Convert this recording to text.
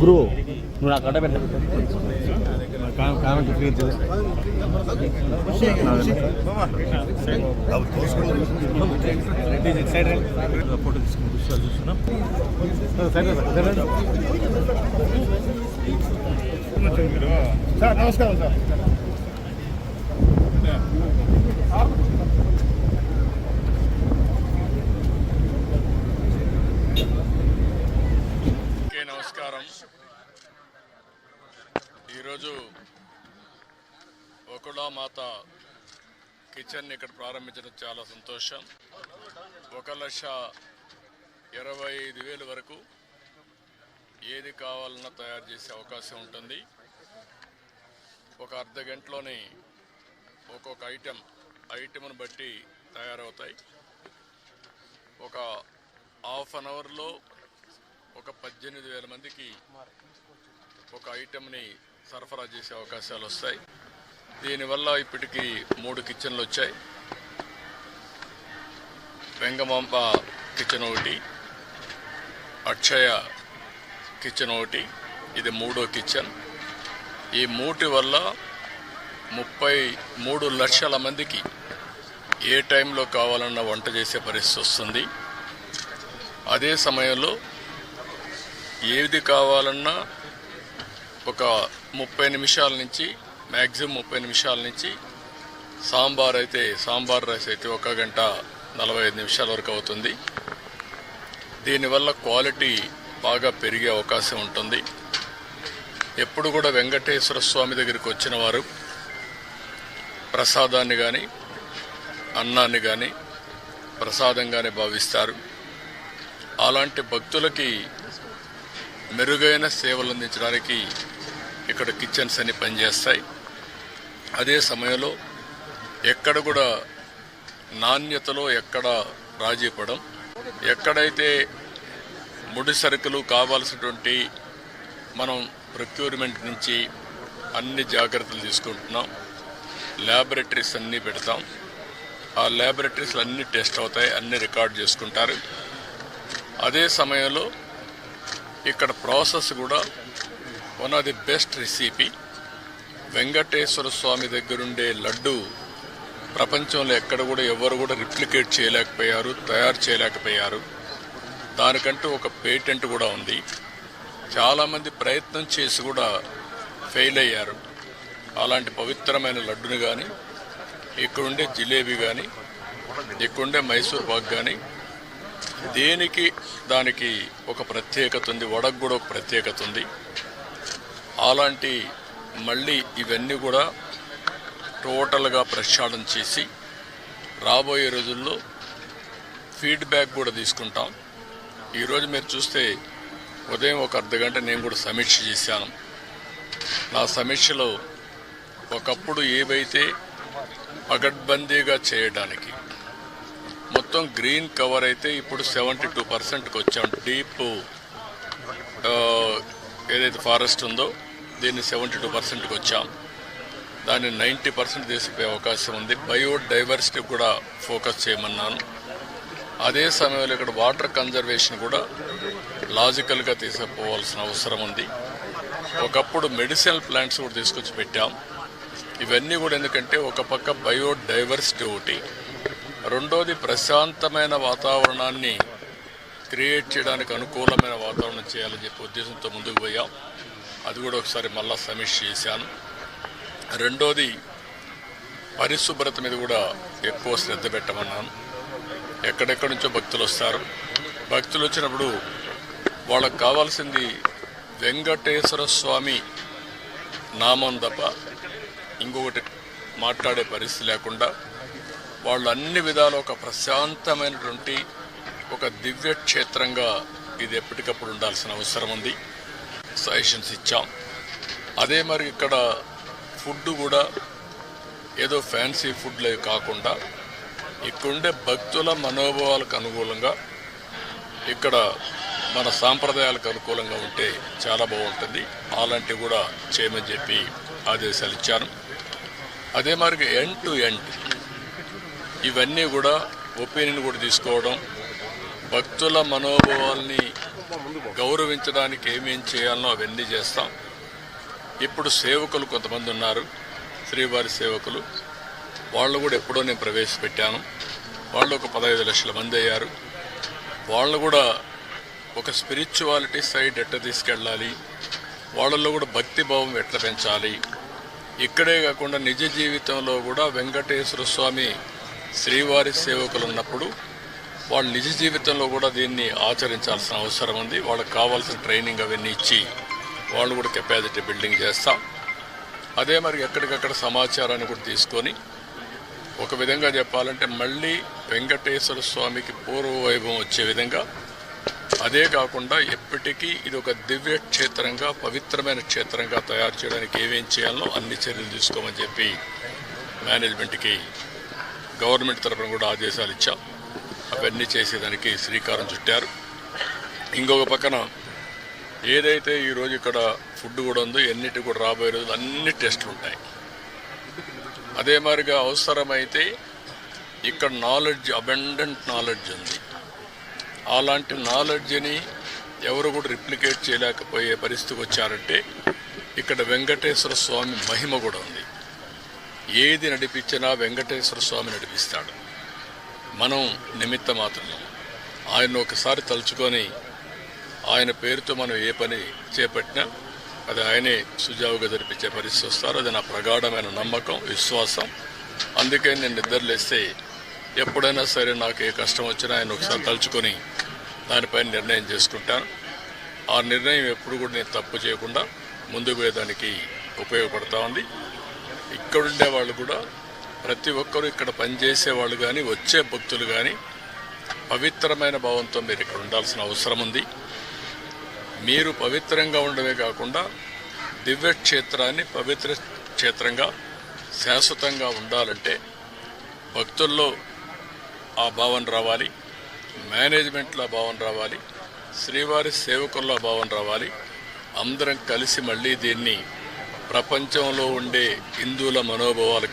గురు నువ్వు నాకు అడ్డ పెట్ట కామెంట్ క్లియర్ ఫోటో తీసుకుని చూస్తున్నాం. సార్ నమస్కారం సార్. నమస్కారం. ఈరోజు ఒకళామాత కిచెన్ ఇక్కడ ప్రారంభించడం చాలా సంతోషం. 1,25,000 వరకు ఏది కావాలన్నా తయారు చేసే అవకాశం ఉంటుంది. ఒక అర్ధ గంటలోనే ఒక్కొక్క ఐటెంను బట్టి తయారవుతాయి. ఒక హాఫ్ అన్ అవర్లో ఒక 18,000 మందికి ఒక ఐటెంని సరఫరా చేసే అవకాశాలు వస్తాయి. దీనివల్ల ఇప్పటికీ 3 కిచెన్లు వచ్చాయి. వెంగమాంబ కిచెన్ ఒకటి, అక్షయ కిచెన్ ఒకటి, ఇది 3వ కిచెన్. ఈ 3 వల్ల 33 లక్షల మందికి ఏ టైంలో కావాలన్నా వంట చేసే పరిస్థితి వస్తుంది. అదే సమయంలో ఏది కావాలన్నా ఒక 30 నిమిషాల నుంచి మ్యాక్సిమం 30 నిమిషాల నుంచి సాంబార్ రైస్ అయితే 1 గంట 45 నిమిషాల వరకు అవుతుంది. దీనివల్ల క్వాలిటీ బాగా పెరిగే అవకాశం ఉంటుంది. ఎప్పుడు కూడా వెంకటేశ్వర స్వామి దగ్గరికి వచ్చిన వారు ప్రసాదాన్ని కానీ అన్నాన్ని కానీ ప్రసాదంగానే భావిస్తారు. అలాంటి భక్తులకి మెరుగైన సేవలు అందించడానికి ఇక్కడ కిచెన్స్ అన్ని పనిచేస్తాయి. అదే సమయంలో ఎక్కడ కూడా నాణ్యతలో ఎక్కడ రాజీ పడం, ఎక్కడైతే ముడి సరుకులు కావాల్సినటువంటి మనం ప్రొక్యూర్మెంట్ నుంచి అన్ని జాగ్రత్తలు తీసుకుంటున్నాం. ల్యాబొరేటరీస్ అన్నీ పెడతాం. ఆ ల్యాబొరేటరీస్లో అన్నీ టెస్ట్ అవుతాయి, అన్నీ రికార్డ్ చేసుకుంటారు. అదే సమయంలో ఇక్కడ ప్రాసెస్ కూడా one of the best recipe. Venkateswara Swami దగ్గరుండే లడ్డు ప్రపంచంలో ఎక్కడ కూడా ఎవరు కూడా రిప్లికేట్ చేయలేకపోయారు, తయారు చేయలేకపోయారు. దానికంటూ ఒక పేటెంట్ కూడా ఉంది. చాలామంది ప్రయత్నం చేసి కూడా ఫెయిల్ అయ్యారు. అలాంటి పవిత్రమైన లడ్డుని కానీ, ఇక్కడుండే జిలేబీ కానీ, ఇక్కడుండే మైసూర్ పాక్ కానీ దానికి ఒక ప్రత్యేకత ఉంది. వడకు కూడా ఒక ప్రత్యేకత ఉంది. అలాంటి మళ్ళీ ఇవన్నీ కూడా టోటల్గా ప్రక్షాళన చేసి రాబోయే రోజుల్లో ఫీడ్బ్యాక్ కూడా తీసుకుంటాం. ఈరోజు మీరు చూస్తే ఉదయం ఒక అర్ధ గంట నేను కూడా సమీక్ష చేశాను. నా సమీక్షలో ఒకప్పుడు ఏవైతే పగడ్బందీగా చేయడానికి మొత్తం గ్రీన్ కవర్ అయితే ఇప్పుడు 72%కి వచ్చాం. డీప్ ఏదైతే ఫారెస్ట్ ఉందో దీన్ని 72%కి వచ్చాం. దాన్ని 90% తీసిపోయే అవకాశం ఉంది. బయోడైవర్సిటీ కూడా ఫోకస్ చేయమన్నాను. అదే సమయంలో ఇక్కడ వాటర్ కన్జర్వేషన్ కూడా లాజికల్గా తీసుకుపోవాల్సిన అవసరం ఉంది. ఒకప్పుడు మెడిసినల్ ప్లాంట్స్ కూడా తీసుకొచ్చి పెట్టాం. ఇవన్నీ కూడా ఎందుకంటే ఒక పక్క బయోడైవర్సిటీ ఒకటి, రెండోది ప్రశాంతమైన వాతావరణాన్ని క్రియేట్ చేయడానికి అనుకూలమైన వాతావరణం చేయాలని చెప్పి ఉద్దేశంతో ముందుకు పోయాం. అది కూడా ఒకసారి మళ్ళా సమీక్ష చేశాను. రెండోది పరిశుభ్రత మీద కూడా ఎక్కువ శ్రద్ధ పెట్టమన్నాను. ఎక్కడెక్కడి నుంచో భక్తులు వస్తారు. భక్తులు వచ్చినప్పుడు వాళ్ళకు కావాల్సింది వెంకటేశ్వర స్వామి నామం తప్ప ఇంకొకటి మాట్లాడే పరిస్థితి లేకుండా వాళ్ళు అన్ని విధాలు ఒక ప్రశాంతమైనటువంటి ఒక దివ్య క్షేత్రంగా ఇది ఎప్పటికప్పుడు ఉండాల్సిన అవసరం ఉంది. సజెషన్స్ ఇచ్చాం. అదే మరి ఇక్కడ ఫుడ్ కూడా ఏదో ఫ్యాన్సీ ఫుడ్లు కాకుండా ఇక్కడుండే భక్తుల మనోభావాలకు అనుకూలంగా ఇక్కడ మన సాంప్రదాయాలకు అనుకూలంగా ఉంటే చాలా బాగుంటుంది. అలాంటివి కూడా చేయమని చెప్పి ఆదేశాలు ఇచ్చాను. అదే మరి ఎండ్ టు ఎండ్ ఇవన్నీ కూడా ఒపీనియన్ కూడా తీసుకోవడం, భక్తుల మనోభావాల్ని గౌరవించడానికి ఏమేం చేయాలనో అవన్నీ చేస్తాం. ఇప్పుడు సేవకులు కొంతమంది ఉన్నారు, శ్రీవారి సేవకులు, వాళ్ళు కూడా ఎప్పుడో నేను ప్రవేశపెట్టాను. వాళ్ళు ఒక 15 లక్షల మంది అయ్యారు. వాళ్ళు కూడా ఒక స్పిరిచువాలిటీ సైడ్ ఎట్లా తీసుకెళ్ళాలి, వాళ్ళల్లో కూడా భక్తి భావం ఎట్లా పెంచాలి, ఇక్కడే కాకుండా నిజ జీవితంలో కూడా వెంకటేశ్వర స్వామి శ్రీవారి సేవకులు ఉన్నప్పుడు వాళ్ళు నిజ జీవితంలో కూడా దీన్ని ఆచరించాల్సిన అవసరం ఉంది. వాళ్ళకి కావాల్సిన ట్రైనింగ్ అవన్నీ ఇచ్చి వాళ్ళు కూడా కెపాసిటీ బిల్డింగ్ చేస్తాం. అదే మరి ఎక్కడికక్కడ సమాచారాన్ని కూడా తీసుకొని ఒక విధంగా చెప్పాలంటే మళ్ళీ వెంకటేశ్వర స్వామికి పూర్వ వైభవం వచ్చే విధంగా, అదే కాకుండా ఎప్పటికీ ఇది ఒక దివ్య క్షేత్రంగా పవిత్రమైన క్షేత్రంగా తయారు చేయడానికి ఏమేం చేయాలో అన్ని చర్యలు తీసుకోమని చెప్పి మేనేజ్మెంట్కి గవర్నమెంట్ తరఫున కూడా ఆదేశాలు ఇచ్చాం. అవన్నీ చేసేదానికి శ్రీకారం చుట్టారు. ఇంకొక పక్కన ఏదైతే ఈరోజు ఇక్కడ ఫుడ్ కూడా ఉందో ఎన్నిటి కూడా రాబోయే రోజులు అన్ని టెస్టులు ఉంటాయి. అదే మాదిరిగా అవసరమైతే ఇక్కడ నాలెడ్జ్, అబండెంట్ నాలెడ్జ్ ఉంది. అలాంటి నాలెడ్జ్ని ఎవరు కూడా రిప్లికేట్ చేయలేకపోయే పరిస్థితికి వచ్చారంటే ఇక్కడ వెంకటేశ్వర స్వామి మహిమ కూడా ఉంది. ఏది నడిపించినా వెంకటేశ్వర స్వామి నడిపిస్తాడు. మనం నిమిత్త మాత్రమే. ఆయన ఒకసారి తలుచుకొని ఆయన పేరుతో మనం ఏ పని చేపట్టినా అది ఆయనే సుజావుగా జరిపించే పరిస్థితి వస్తారు. అది నా ప్రగాఢమైన నమ్మకం, విశ్వాసం. అందుకే నేను నిద్రలేస్తే ఎప్పుడైనా సరే నాకు ఏ కష్టం వచ్చినా ఆయన ఒకసారి తలుచుకొని దానిపైన నిర్ణయం చేసుకుంటాను. ఆ నిర్ణయం ఎప్పుడు కూడా నేను తప్పు చేయకుండా ముందుకు పోయేదానికి ఉపయోగపడతా ఉంది. ఇక్కడుండే వాళ్ళు కూడా ప్రతి ఒక్కరూ ఇక్కడ పనిచేసే వాళ్ళు కానీ వచ్చే భక్తులు కానీ పవిత్రమైన భావంతో మీరు ఇక్కడ ఉండాల్సిన అవసరం ఉంది. మీరు పవిత్రంగా ఉండడమే కాకుండా దివ్య క్షేత్రాన్ని పవిత్ర క్షేత్రంగా శాశ్వతంగా ఉండాలంటే భక్తుల్లో ఆ భావన రావాలి, మేనేజ్మెంట్లో ఆ భావన రావాలి, శ్రీవారి సేవకుల్లో ఆ భావన రావాలి. అందరం కలిసి మళ్ళీ దీన్ని ప్రపంచంలో ఉండే హిందువుల మనోభావాలకు